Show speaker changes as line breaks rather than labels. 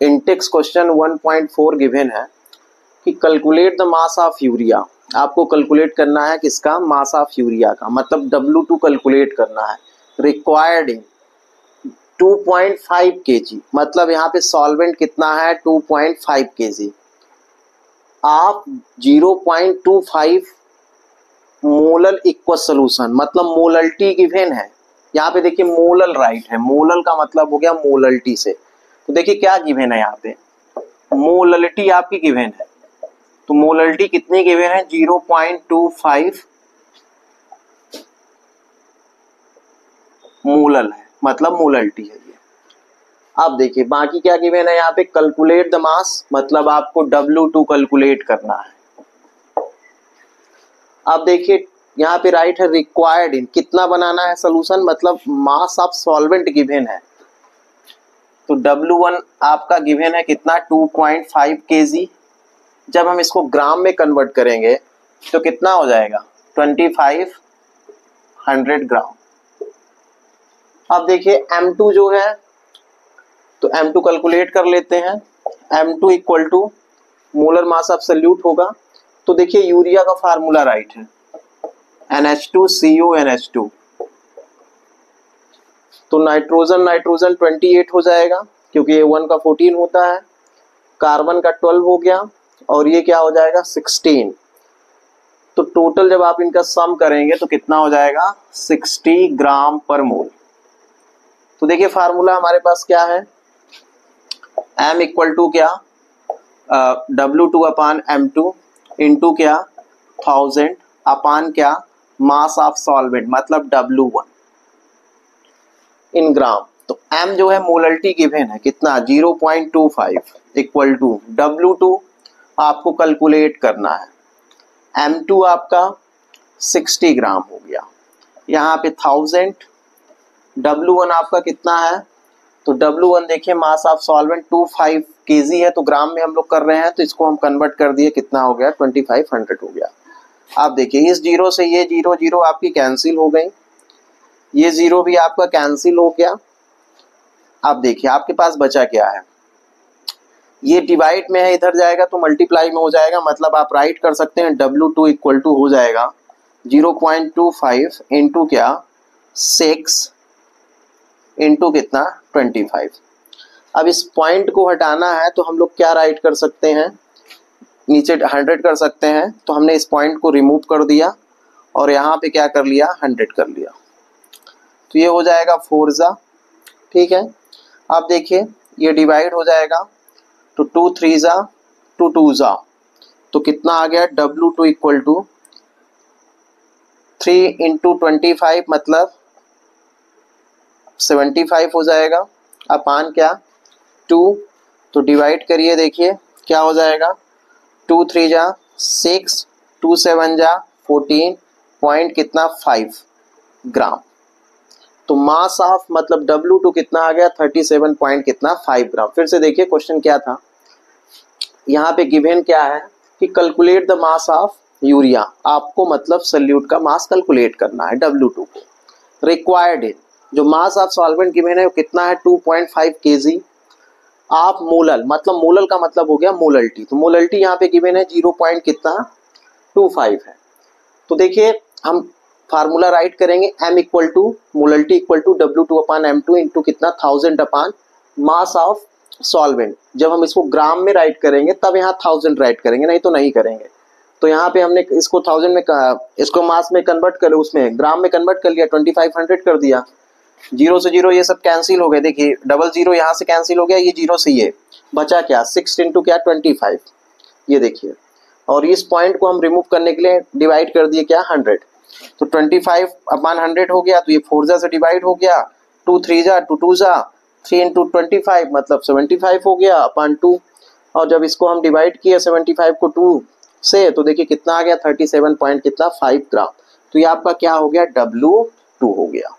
Intex question 1.4 given है कि calculate the mass of urea. आपको कैलकुलेट करना है किसका, मास ऑफ यूरिया का, मतलब W2 कैलकुलेट करना है। रिक्वायर्ड इन 2.5 kg, मतलब यहाँ पे सॉल्वेंट कितना है 2.5 kg। आप 0.25 मोलल इक्वल सोल्यूशन, मतलब मोलल्टी गिवन है। यहाँ पे देखिए मोलल राइट है, मोलल का मतलब हो गया मोलल्टी से। तो देखिए क्या गिवन है, यहाँ पे मोललिटी आपकी गिवन है। तो मोलल्टी कितनी गिवन है, 0.25 मोलल है, मतलब मोलल्टी है ये। अब देखिए बाकी क्या गिवन है यहाँ पे, कैलकुलेट द मास, मतलब आपको W2 कैलकुलेट करना है। अब देखिए यहाँ पे राइट है रिक्वायर्ड इन, कितना बनाना है सोल्यूशन, मतलब मास ऑफ सॉल्वेंट गिवन है। तो W1 आपका गिवन है कितना 2.5 kg। जब हम इसको ग्राम में कन्वर्ट करेंगे तो कितना हो जाएगा 2500 ग्राम। अब देखिए M2 जो है, तो M2 कैलकुलेट कर लेते हैं। M2 equal to molar mass of solute होगा। तो देखिए यूरिया का फार्मूला राइट है NH2CONH2। तो नाइट्रोजन 28 हो जाएगा, क्योंकि ये 1 का 14 होता है, कार्बन का 12 हो गया, और ये क्या हो जाएगा 16। तो टोटल जब आप इनका सम करेंगे तो कितना हो जाएगा 60 ग्राम पर मोल। तो देखिए फार्मूला हमारे पास क्या है, M इक्वल टू क्या W2 अपान M2 इंटू क्या 1000 अपान क्या मास ऑफ सॉल्वेंट, मतलब W1 इन ग्राम। तो M जो है मोलल्टी गिवन है कितना 0.25 इक्वल टू W2 आपको कैलकुलेट करना है। M2 आपका 60 ग्राम हो गया, यहाँ पे 1000। W1 आपका कितना है, तो W1 देखिए मास ऑफ सॉल्वेंट 25 kg है, तो ग्राम में हम लोग कर रहे हैं, तो इसको हम कन्वर्ट कर दिए, कितना हो गया 2500 हो गया। आप देखिए इस जीरो से ये जीरो जीरो आपकी कैंसिल हो गई, ये जीरो भी आपका कैंसिल हो गया। आप देखिए आपके पास बचा क्या है, ये डिवाइड में है, इधर जाएगा तो मल्टीप्लाई में हो जाएगा, मतलब आप राइट कर सकते हैं W2 इक्वल टू हो जाएगा 0.25 इंटू क्या 6 इंटू कितना 25। अब इस पॉइंट को हटाना है तो हम लोग क्या राइट कर सकते हैं, नीचे 100 कर सकते हैं। तो हमने इस पॉइंट को रिमूव कर दिया और यहाँ पे क्या कर लिया 100 कर लिया, तो ये हो जाएगा 4 जा, ठीक है। अब देखिए ये डिवाइड हो जाएगा, तो 2 3 जा 2 2 जा, तो कितना आ गया W2 इक्वल टू 3 इंटू 25, मतलब 75 हो जाएगा, अपान क्या 2। तो डिवाइड करिए, देखिए क्या हो जाएगा 2 3 जा 6 2 7 जा 14 पॉइंट कितना 5 ग्राम। तो मास ऑफ मतलब W2 कितना आ गया 37 पॉइंट कितना 5 ग्राम। फिर से देखिए क्वेश्चन क्या था, यहाँ पे गिवन क्या है कि calculate the mass of urea, आपको मतलब सॉल्यूट का मास कैलकुलेट करना है W2 को। रिक्वायर्ड इन, जो मास ऑफ सॉल्वेंट गिवन है वो कितना है 2.5 kg ऑफ मोलल, मतलब मोलल का मतलब हो गया मोलल्टी। तो मोलल्टी यहाँ पे गिवन है 0. कितना 25 है। तो देखिए हम फार्मूला राइट करेंगे, M equal to molality equal to W2 upon M2 into कितना 1000 अपान मास ऑफ सॉल्वेंट। जब हम इसको ग्राम में राइट करेंगे तब यहाँ 1000 राइट करेंगे, नहीं तो नहीं करेंगे। तो यहाँ पे हमने इसको 1000 में इसको मास में कन्वर्ट कर, उसमें ग्राम में कन्वर्ट कर लिया, 2500 कर दिया। जीरो से जीरो ये सब कैंसिल हो गए, देखिए डबल जीरो यहाँ से कैंसिल हो गया, ये जीरो से ये बचा क्या 6 इंटू क्या 25, ये देखिए। और इस पॉइंट को हम रिमूव करने के लिए डिवाइड कर दिए क्या 100, तो 25 अपान 100 हो गया, तो ये 4 जा से डिवाइड हो गया, 2 3 जा 2 2 जा 3 इंटू 25 मतलब 75 हो गया अपान 2। और जब इसको हम डिवाइड किया 75 को 2 से, तो देखिए कितना आ गया 37 पॉइंट कितना 5 ग्राम। तो ये आपका क्या हो गया W2 हो गया।